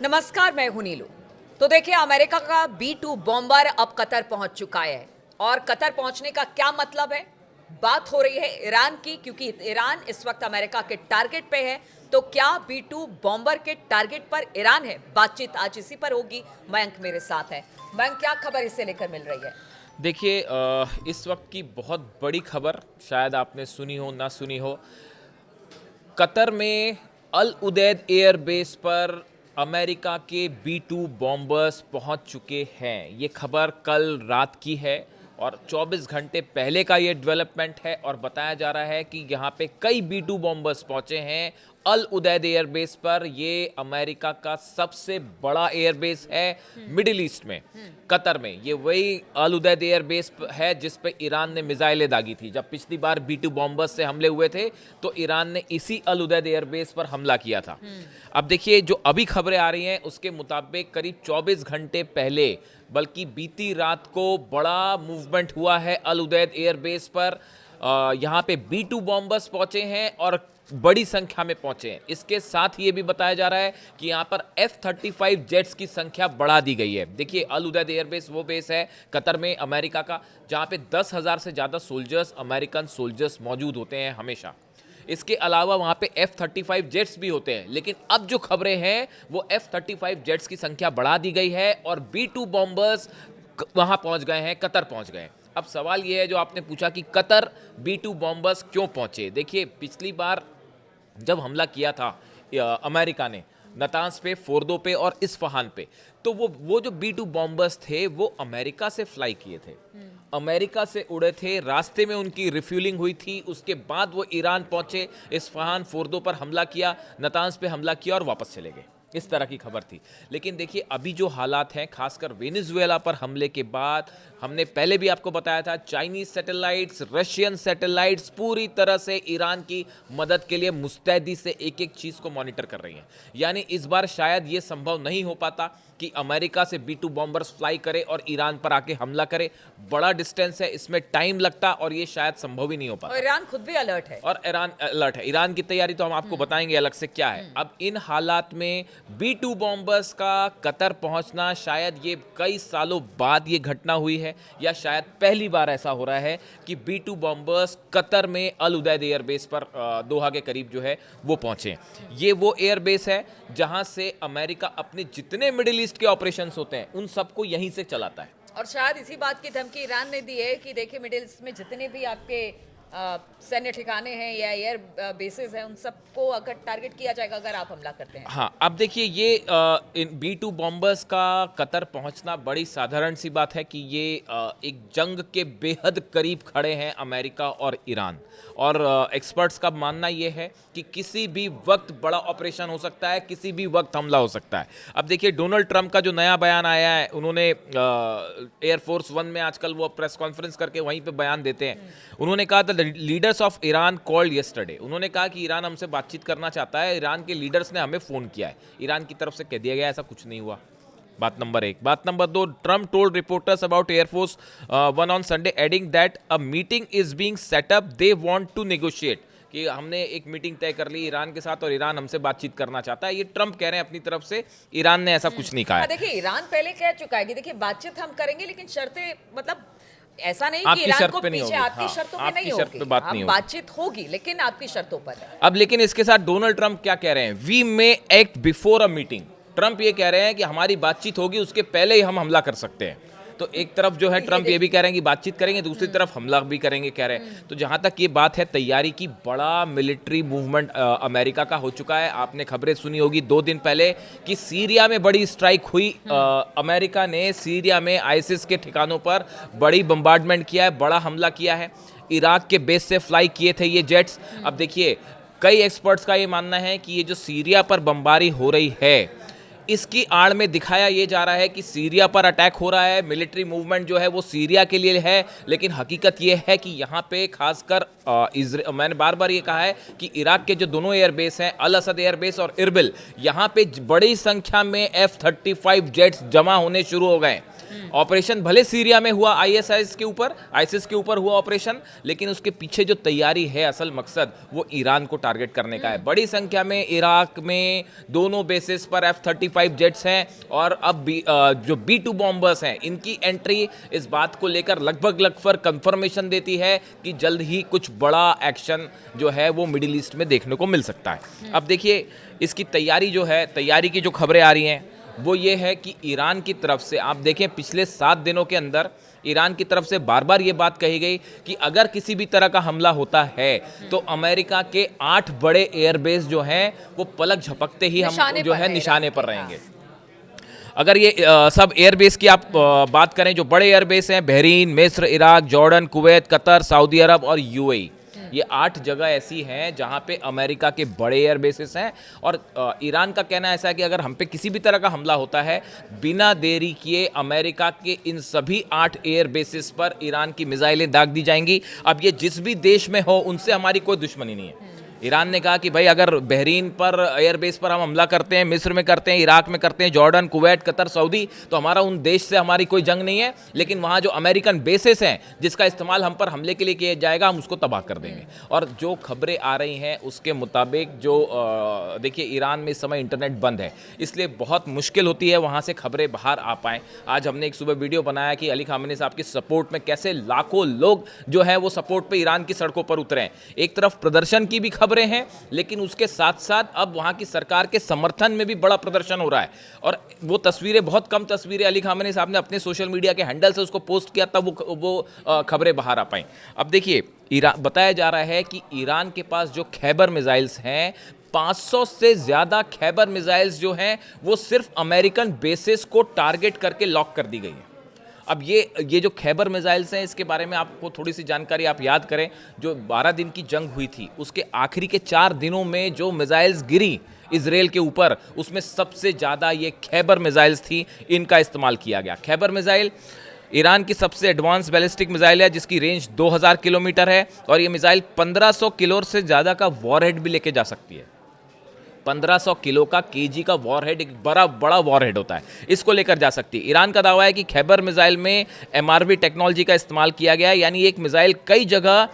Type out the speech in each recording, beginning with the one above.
नमस्कार, मैं हूं नीलू। तो देखिए, अमेरिका का B-2 बॉम्बर अब कतर पहुंच चुका है। और कतर पहुंचने का क्या मतलब है? बात हो रही है ईरान की, क्योंकि ईरान इस वक्त अमेरिका के टारगेट पे है। तो क्या B-2 बॉम्बर के टारगेट पर ईरान है? बातचीत आज इसी पर होगी। मयंक मेरे साथ है। मयंक, क्या खबर इससे लेकर मिल रही है? देखिए, इस वक्त की बहुत बड़ी खबर शायद आपने सुनी हो ना सुनी हो। कतर में अल उदैद एयरबेस पर अमेरिका के B-2 बॉम्बर्स पहुंच चुके हैं। ये खबर कल रात की है और 24 घंटे पहले का ये डेवलपमेंट है और बताया जा रहा है कि यहाँ पे कई B-2 बॉम्बर्स पहुंचे हैं अल उदैद एयरबेस पर। ये अमेरिका का सबसे बड़ा एयरबेस है मिडिल ईस्ट में, कतर में। ये वही अल उदैद एयरबेस है जिस पे ईरान ने मिसाइलें दागी थी। जब पिछली बार B-2 बॉम्बर्स से हमले हुए थे तो ईरान ने इसी अल उदैद एयरबेस पर हमला किया था। अब देखिए, जो अभी खबरें आ रही हैं उसके मुताबिक करीब 24 घंटे पहले, बल्कि बीती रात को बड़ा मूवमेंट हुआ है अल उदैद एयरबेस पर। यहाँ पे B-2 बॉम्बर्स पहुंचे हैं और बड़ी संख्या में पहुंचे हैं। इसके साथ ये भी बताया जा रहा है कि यहाँ पर F-35 जेट्स की संख्या बढ़ा दी गई है। देखिए, अल उदैद एयरबेस वो बेस है कतर में अमेरिका का जहाँ पे 10,000 से ज़्यादा सोल्जर्स, अमेरिकन सोल्जर्स मौजूद होते हैं हमेशा। इसके अलावा वहाँ पे F-35 जेट्स भी होते हैं, लेकिन अब जो खबरें हैं वो F-35 जेट्स की संख्या बढ़ा दी गई है और B-2 बॉम्बर्स वहाँ पहुँच गए हैं, कतर पहुँच गए हैं। अब सवाल ये है जो आपने पूछा कि कतर B-2 बॉम्बर्स क्यों पहुँचे। देखिए, पिछली बार जब हमला किया था अमेरिका ने नतांस पे, फोर्दो पे और इस्फहान पे, तो वो जो B-2 बॉम्बर्स थे वो अमेरिका से फ्लाई किए थे, अमेरिका से उड़े थे। रास्ते में उनकी रिफ्यूलिंग हुई थी, उसके बाद वो ईरान पहुंचे, इस्फहान, फोर्दो पर हमला किया, नतांस पे हमला किया और वापस चले गए। इस तरह की खबर थी। लेकिन देखिए, अभी जो हालात हैं, खासकर वेनेजुएला पर हमले के बाद, हमने पहले भी आपको बताया था, चाइनीज सैटेलाइट्स, रशियन सैटेलाइट्स पूरी तरह से ईरान की मदद के लिए मुस्तैदी से एक एक चीज़ को मॉनिटर कर रही हैं। यानी इस बार शायद ये संभव नहीं हो पाता कि अमेरिका से B-2 बॉम्बर्स फ्लाई करे और ईरान पर आके हमला करे। बड़ा डिस्टेंस है, इसमें टाइम लगता और ये शायद संभव ही नहीं हो पाता। और ईरान खुद भी अलर्ट है। और ईरान अलर्ट है। ईरान की तैयारी तो हम आपको बताएंगे अलग से क्या है। अब इन हालात में B-2 बॉम्बर्स का कतर पहुंचना, शायद ये कई सालों बाद ये घटना हुई है या शायद पहली बार ऐसा हो रहा है कि B-2 बॉम्बर्स कतर में अल उदैद एयरबेस पर दोहा के करीब जो है वो पहुंचे। ये वो एयरबेस है जहां से अमेरिका अपने जितने मिडिल ईस्ट के ऑपरेशंस होते हैं उन सबको यहीं से चलाता है। और शायद इसी बात की धमकी ईरान ने दी है कि देखिए, मिडिल ईस्ट में जितने भी आपके सैन्य ठिकाने हैं या एयर बेसेस हैं, उन सबको अगर टारगेट किया जाएगा अगर आप हमला करते हैं। हाँ, अब देखिए, ये इन B-2 बॉम्बर्स का कतर पहुंचना बड़ी साधारण सी बात है कि ये एक जंग के बेहद करीब खड़े हैं अमेरिका और ईरान। और एक्सपर्ट्स का मानना ये है कि किसी भी वक्त बड़ा ऑपरेशन हो सकता है, किसी भी वक्त हमला हो सकता है। अब देखिए, डोनाल्ड ट्रंप का जो नया बयान आया है, उन्होंने एयरफोर्स वन में आजकल वो प्रेस कॉन्फ्रेंस करके वहीं पे बयान देते हैं। उन्होंने कहा था, leaders of Iran called yesterday. उन्होंने कहा कि ईरान हमसे बातचीत करना चाहता है, ईरान के लीडर्स ने हमें फ़ोन किया है। ईरान की तरफ से कह दिया गया ऐसा कुछ नहीं हुआ। बात नंबर एक। बात नंबर दो, Trump told reporters about Air Force One on Sunday adding that a meeting is being set up, they want to negotiate. कि हमने एक मीटिंग तय कर ली ईरान के साथ और ईरान हमसे बातचीत करना चाहता है। ये ट्रम्प कह रहे हैं अपनी तरफ से, ईरान ने ऐसा कुछ नहीं कहा है। देखिए, ईरान पहले कह चुका है कि देखिए, बातचीत हम करेंगे, लेकिन शर्तें, मतलब ऐसा नहीं कि आपकी ईरान शर्त को पे नहीं पीछे होगी। आपकी हाँ, शर्तों पे आपकी नहीं शर्त होगी। पे बात नहीं होगी। बातचीत होगी, लेकिन आपकी शर्तों पर है। अब लेकिन इसके साथ डोनाल्ड ट्रंप क्या कह रहे हैं, we may act before a meeting. Trump ये कह रहे हैं कि हमारी बातचीत होगी, उसके पहले ही हम हमला कर सकते हैं। तो एक तरफ जो है ट्रंप ये भी कह रहे हैं कि बातचीत करेंगे, दूसरी तरफ हमला भी करेंगे कह रहे हैं। तो जहां तक ये बात है तैयारी की, बड़ा मिलिट्री मूवमेंट अमेरिका का हो चुका है। आपने खबरें सुनी होगी 2 दिन पहले कि सीरिया में बड़ी स्ट्राइक हुई। अमेरिका ने सीरिया में आईसिस के ठिकानों पर बड़ी बम्बार्डमेंट किया है, बड़ा हमला किया है। इराक के बेस से फ्लाई किए थे ये जेट्स। अब देखिए, कई एक्सपर्ट्स का ये मानना है कि ये जो सीरिया पर बमबारी हो रही है, इसकी आड़ में दिखाया ये जा रहा है कि सीरिया पर अटैक हो रहा है, मिलिट्री मूवमेंट जो है वो सीरिया के लिए है। लेकिन हकीकत ये है कि यहाँ पे खासकर मैंने बार बार ये कहा है कि इराक के जो दोनों एयरबेस हैं, अल असद एयरबेस और इरबिल, यहाँ पे बड़ी संख्या में F-35 जेट्स जमा होने शुरू हो गए। ऑपरेशन भले सीरिया में हुआ, आईएसआईएस के ऊपर हुआ ऑपरेशन, लेकिन उसके पीछे जो तैयारी है, असल मकसद वो ईरान को टारगेट करने का है। बड़ी संख्या में इराक में दोनों बेसिस पर F-35 जेट्स हैं और अब जो B-2 बॉम्बर्स हैं, इनकी एंट्री इस बात को लेकर लगभग कंफर्मेशन देती है कि जल्द ही कुछ बड़ा एक्शन जो है वो मिडिल ईस्ट में देखने को मिल सकता है। अब देखिए इसकी तैयारी जो है, तैयारी की जो खबरें आ रही हैं वो ये है कि ईरान की तरफ से आप देखें पिछले 7 दिनों के अंदर ईरान की तरफ से बार बार ये बात कही गई कि अगर किसी भी तरह का हमला होता है तो अमेरिका के 8 बड़े एयरबेस जो हैं वो पलक झपकते ही हम जो है निशाने पर रहेंगे। अगर ये सब एयरबेस की आप बात करें, जो बड़े एयरबेस हैं, बहरीन, मिस्र, Iraq, Jordan, Kuwait, Qatar, Saudi Arabia और यूएई, ये 8 जगह ऐसी हैं जहां पे अमेरिका के बड़े एयर बेसिस हैं। और ईरान का कहना ऐसा है कि अगर हम पे किसी भी तरह का हमला होता है, बिना देरी किए अमेरिका के इन सभी 8 एयर बेसिस पर ईरान की मिसाइलें दाग दी जाएंगी। अब ये जिस भी देश में हो उनसे हमारी कोई दुश्मनी नहीं है। ईरान ने कहा कि भाई अगर बहरीन पर एयरबेस पर हम हमला करते हैं, मिस्र में करते हैं, इराक में करते हैं, जॉर्डन, कुवैत, कतर, सऊदी, तो हमारा उन देश से हमारी कोई जंग नहीं है, लेकिन वहाँ जो अमेरिकन बेसेस हैं जिसका इस्तेमाल हम पर हमले के लिए किया जाएगा, हम उसको तबाह कर देंगे। और जो खबरें आ रही हैं उसके मुताबिक जो देखिए ईरान में इस समय इंटरनेट बंद है, इसलिए बहुत मुश्किल होती है वहाँ से खबरें बाहर आ पाएँ। आज हमने एक सुबह वीडियो बनाया कि अली खामेनी साहब की सपोर्ट में कैसे लाखों लोग जो है वो सपोर्ट पे ईरान की सड़कों पर उतरे हैं। एक तरफ प्रदर्शन की भी खबरें हैं, लेकिन उसके साथ साथ अब वहां की सरकार के समर्थन में भी बड़ा प्रदर्शन हो रहा है। और वो तस्वीरें, बहुत कम तस्वीरें अली खामेनी साहब ने अपने सोशल मीडिया के हैंडल से उसको पोस्ट किया तब वो खबरें बाहर आ पाई। अब देखिए ईरान, बताया जा रहा है कि ईरान के पास जो खैबर मिसाइल्स हैं, 500 से ज्यादा खैबर मिसाइल्स जो हैं वो सिर्फ अमेरिकन बेसिस को टारगेट करके लॉक कर दी गई है। अब ये जो खैबर मिसाइल्स हैं, इसके बारे में आपको थोड़ी सी जानकारी आप याद करें, जो 12 दिन की जंग हुई थी उसके आखिरी के 4 दिनों में जो मिसाइल्स गिरी इजराइल के ऊपर, उसमें सबसे ज़्यादा ये खैबर मिसाइल्स थी, इनका इस्तेमाल किया गया। खैबर मिसाइल ईरान की सबसे एडवांस बैलिस्टिक मिसाइल है जिसकी रेंज 2000 किलोमीटर है और ये मिसाइल 1500 किलो से ज़्यादा का वॉरहेड भी लेके जा सकती है। 1500 किलो का केजी का वॉरहेड, एक बड़ा वॉरहेड होता है, इसको लेकर जा सकती है। ईरान का दावा है कि खैबर मिसाइल में एमआरवी टेक्नोलॉजी का इस्तेमाल किया गया है, यानी एक मिसाइल कई जगह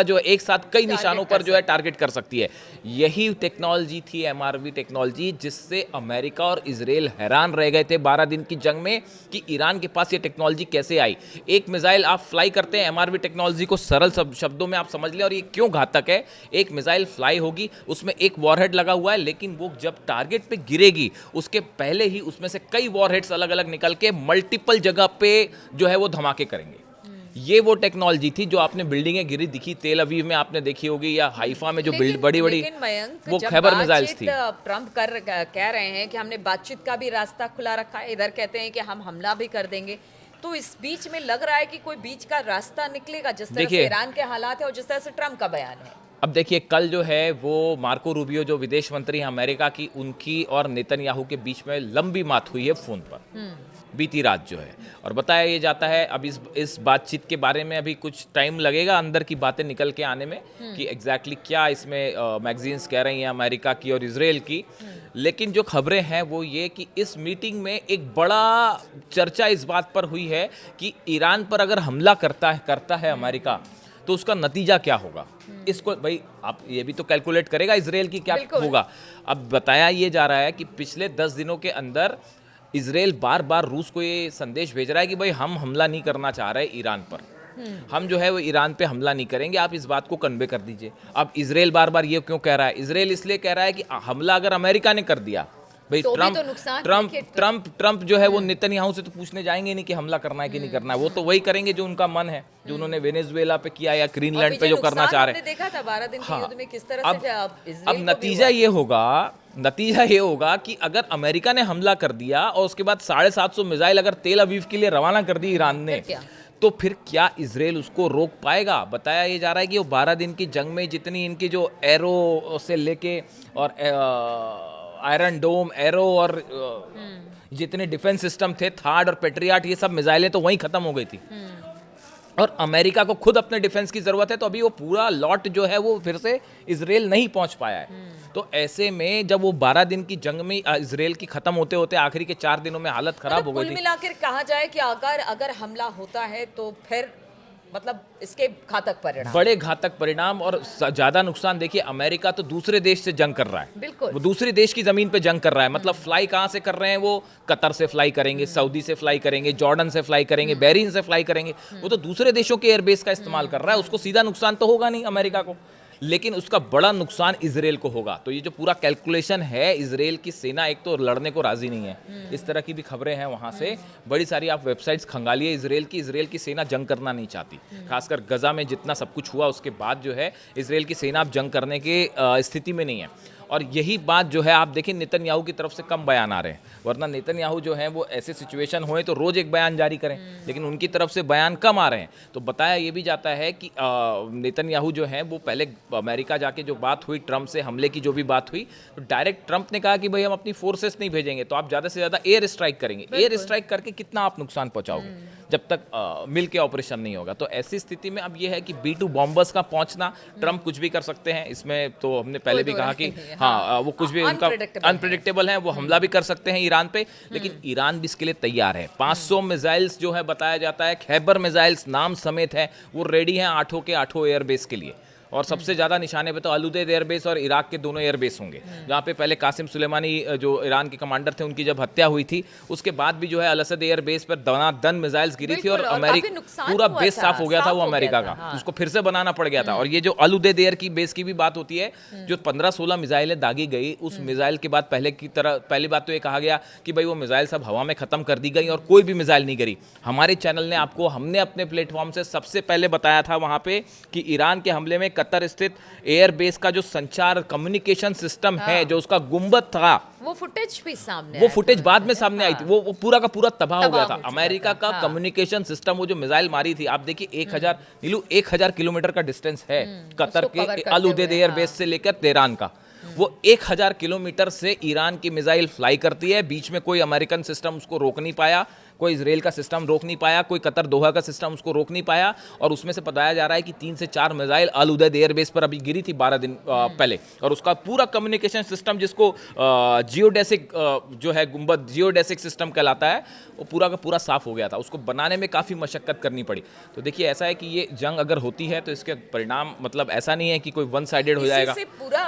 जो एक साथ कई निशानों पर जो है टारगेट कर सकती है। यही टेक्नोलॉजी थी एमआरवी टेक्नोलॉजी, जिससे अमेरिका और इजराइल हैरान रह गए थे 12 दिन की जंग में कि ईरान के पास ये टेक्नोलॉजी कैसे आई। एक मिसाइल आप फ्लाई करते हैं, एमआरवी टेक्नोलॉजी को सरल शब्दों में आप समझ लें और ये क्यों घातक है। एक मिसाइल फ्लाई होगी, उसमें एक वॉरहेड लगा हुआ है, लेकिन वो जब टारगेट पे गिरेगी उसके पहले ही उसमें से कई वॉरहेड्स अलग अलग निकल के मल्टीपल जगह पे जो है वो धमाके करेंगे। ये वो टेक्नोलॉजी थी जो आपने बिल्डिंगें गिरी दिखी तेल अवीव में आपने देखी होगी, या हाइफा में जो बड़ी वो खैबर मिसाइल्स थी। ट्रंप कह रहे हैं कि हमने बातचीत का भी रास्ता खुला रखा है, इधर कहते हैं कि हम हमला भी कर देंगे, तो इस बीच में लग रहा है कि कोई बीच का रास्ता निकलेगा, जिस तरह से ईरान के हालात है और जिस तरह से ट्रंप का बयान है। अब देखिए कल जो है वो मार्को रूबियो जो विदेश मंत्री हैं अमेरिका की, उनकी और नेतन्याहू के बीच में लंबी बात हुई है फोन पर बीती रात जो है, और बताया ये जाता है अब इस बातचीत के बारे में अभी कुछ टाइम लगेगा अंदर की बातें निकल के आने में कि एग्जैक्टली क्या इसमें मैगजीन्स कह रही हैं अमेरिका की और इजराइल की। लेकिन जो खबरें हैं वो ये कि इस मीटिंग में एक बड़ा चर्चा इस बात पर हुई है कि ईरान पर अगर हमला करता है अमेरिका तो उसका नतीजा क्या होगा। इसको भाई आप ये भी तो कैलकुलेट करेगा इजराइल की क्या होगा। अब बताया ये जा रहा है कि पिछले 10 दिनों के अंदर इजराइल बार बार रूस को ये संदेश भेज रहा है कि भाई हम हमला नहीं करना चाह रहे ईरान पर, हम जो है वो ईरान पे हमला नहीं करेंगे, आप इस बात को कन्वे कर दीजिए। अब इजराइल बार बार ये क्यों कह रहा है? इजराइल इसलिए कह रहा है कि हमला अगर अमेरिका ने कर दिया, भाई तो ट्रंप जो है वो नेतन्याहू से तो पूछने जाएंगे नहीं कि हमला करना है कि नहीं करना है, वो तो वही करेंगे जो उनका मन है, जो उन्होंने वेनेजुएला पे किया या ग्रीनलैंड पे जो करना चाह रहे हैं। देखा था 12 दिन के युद्ध में किस तरह से अब नतीजा ये होगा कि अगर अमेरिका ने हमला कर दिया और उसके बाद 750 मिसाइल अगर तेल अवीव के लिए रवाना कर दी ईरान ने, तो फिर क्या इजराइल उसको रोक पाएगा? बताया ये जा रहा है कि वो 12 दिन की जंग में जितनी इनकी जो एरो से लेके और आयरन डोम, एरो और जितने डिफेंस सिस्टम थे, थार्ड और पेट्रियाट, ये सब मिसाइलें तो वहीं खत्म हो गई थी। और अमेरिका को खुद अपने डिफेंस की जरूरत है, तो अभी वो पूरा लॉट जो है वो फिर से इसराइल नहीं पहुंच पाया है। तो ऐसे में जब वो 12 दिन की जंग में इसराइल की खत्म होते होते आखिरी के 4 दिनों में हालत खराब हो गई कुल थी। मिलाकर कहा जाए कि अगर हमला होता है तो फिर मतलब इसके घातक परिणाम, बड़े घातक परिणाम और ज्यादा नुकसान। देखिए अमेरिका तो दूसरे देश से जंग कर रहा है, बिल्कुल वो दूसरे देश की जमीन पे जंग कर रहा है। मतलब फ्लाई कहाँ से कर रहे हैं वो? कतर से फ्लाई करेंगे, सऊदी से फ्लाई करेंगे, जॉर्डन से फ्लाई करेंगे, बहरीन से फ्लाई करेंगे। वो तो दूसरे देशों के एयरबेस का इस्तेमाल कर रहा है। उसको सीधा नुकसान तो होगा नहीं अमेरिका को, लेकिन उसका बड़ा नुकसान इसराइल को होगा। तो ये जो पूरा कैलकुलेशन है, इसराइल की सेना एक तो लड़ने को राजी नहीं है। इस तरह की भी खबरें हैं वहाँ से, बड़ी सारी आप वेबसाइट्स खंगालिए इसराइल की सेना जंग करना नहीं चाहती। खासकर गजा में जितना सब कुछ हुआ उसके बाद जो है इसराइल की सेना अब जंग करने की स्थिति में नहीं है। और यही बात जो है आप देखिए नेतन्याहू की तरफ से कम बयान आ रहे हैं, वरना नेतन्याहू जो है वो ऐसे सिचुएशन होए तो रोज एक बयान जारी करें, लेकिन उनकी तरफ से बयान कम आ रहे हैं। तो बताया ये भी जाता है कि नेतन्याहू जो है वो पहले अमेरिका जाके जो बात हुई, ट्रंप से हमले की जो भी बात हुई, तो डायरेक्ट ट्रंप ने कहा कि भाई हम अपनी फोर्सेस नहीं भेजेंगे, तो आप ज़्यादा से ज़्यादा एयर स्ट्राइक करेंगे। एयर स्ट्राइक करके कितना आप नुकसान पहुंचाओगे जब तक मिल के ऑपरेशन नहीं होगा। तो ऐसी स्थिति में अब ये है कि B2 बॉम्बर्स का पहुंचना, ट्रंप कुछ भी कर सकते हैं इसमें, तो हमने पहले भी कहा कि हाँ वो कुछ भी उनका अनप्रेडिक्टेबल है, वो हमला भी कर सकते हैं ईरान पे, लेकिन ईरान भी इसके लिए तैयार है। 500 मिसाइल्स जो है बताया जाता है, खैबर मिसाइल्स नाम समेत है, वो रेडी हैं 8 के 8 एयरबेस के लिए। और सबसे ज़्यादा निशाने पे तो अल-उदैद एयरबेस और इराक के दोनों एयरबेस होंगे, जहाँ पे पहले कासिम सुलेमानी जो ईरान के कमांडर थे उनकी जब हत्या हुई थी, उसके बाद भी जो है अल-असद एयरबेस पर दनादन मिसाइल्स गिरी थी और अमेरिका पूरा बेस साफ हो गया था वो अमेरिका का, उसको फिर से बनाना पड़ गया था। और ये जो अल-उदैद एयर की बेस की भी बात होती है, जो 15-16 मिसाइलें दागी गई, उस मिसाइल के बाद पहली बात तो ये कहा गया कि भाई वो मिसाइल सब हवा में खत्म कर दी गई और कोई भी मिसाइल नहीं गिरी। हमारे चैनल ने हमने अपने प्लेटफॉर्म से सबसे पहले बताया था वहाँ पे कि ईरान के हमले में कतर स्थित एयरबेस का जो संचार कम्युनिकेशन सिस्टम है, जो उसका गुंबद था, वो फुटेज भी सामने वो फुटेज बाद में सामने आई थी, वो पूरा का पूरा तबाह हो गया था। अमेरिका का कम्युनिकेशन सिस्टम, वो जो मिसाइल मारी थी, आप देखिए 1000 किलोमीटर का डिस्टेंस है कतर के अल-उदैद एयरबेस से लेकर तेहरान का। वो 1000 किलोमीटर से ईरान की मिसाइल फ्लाई करती है, बीच में कोई अमेरिकन सिस्टम उसको रोक नहीं पाया, कोई इसराइल का सिस्टम रोक नहीं पाया, कोई कतर दोहा का सिस्टम उसको रोक नहीं पाया। और उसमें से बताया जा रहा है कि 3 से 4 मिसाइल अल-उदैद एयरबेस पर अभी गिरी थी 12 दिन पहले, और उसका पूरा कम्युनिकेशन सिस्टम जिसको जियोडेसिक जो है गुंबद जियोडेसिक सिस्टम कहलाता है, वो पूरा का पूरा साफ हो गया था। उसको बनाने में काफ़ी मशक्कत करनी पड़ी। तो देखिए ऐसा है कि ये जंग अगर होती है तो इसके परिणाम मतलब ऐसा नहीं है कि कोई वन साइडेड हो जाएगा, पूरा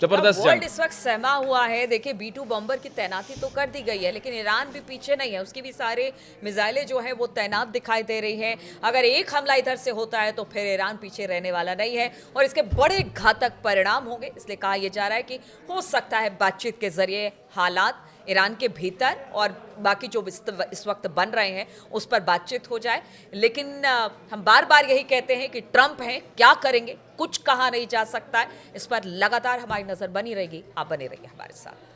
जबरदस्त वर्ल्ड इस वक्त सहमा हुआ है। देखिए B2 बॉम्बर की तैनाती तो कर दी गई है, लेकिन ईरान भी पीछे नहीं है, उसकी भी सारे मिसाइलें जो है वो तैनात दिखाई दे रही है। अगर एक हमला इधर से होता है तो फिर ईरान पीछे रहने वाला नहीं है और इसके बड़े घातक परिणाम होंगे। इसलिए कहा यह जा रहा है कि हो सकता है बातचीत के जरिए हालात ईरान के भीतर और बाकी जो इस वक्त बन रहे हैं उस पर बातचीत हो जाए। लेकिन हम बार बार यही कहते हैं कि ट्रंप हैं, क्या करेंगे कुछ कहा नहीं जा सकता है। इस पर लगातार हमारी नजर बनी रहेगी। आप बने रहिए हमारे साथ।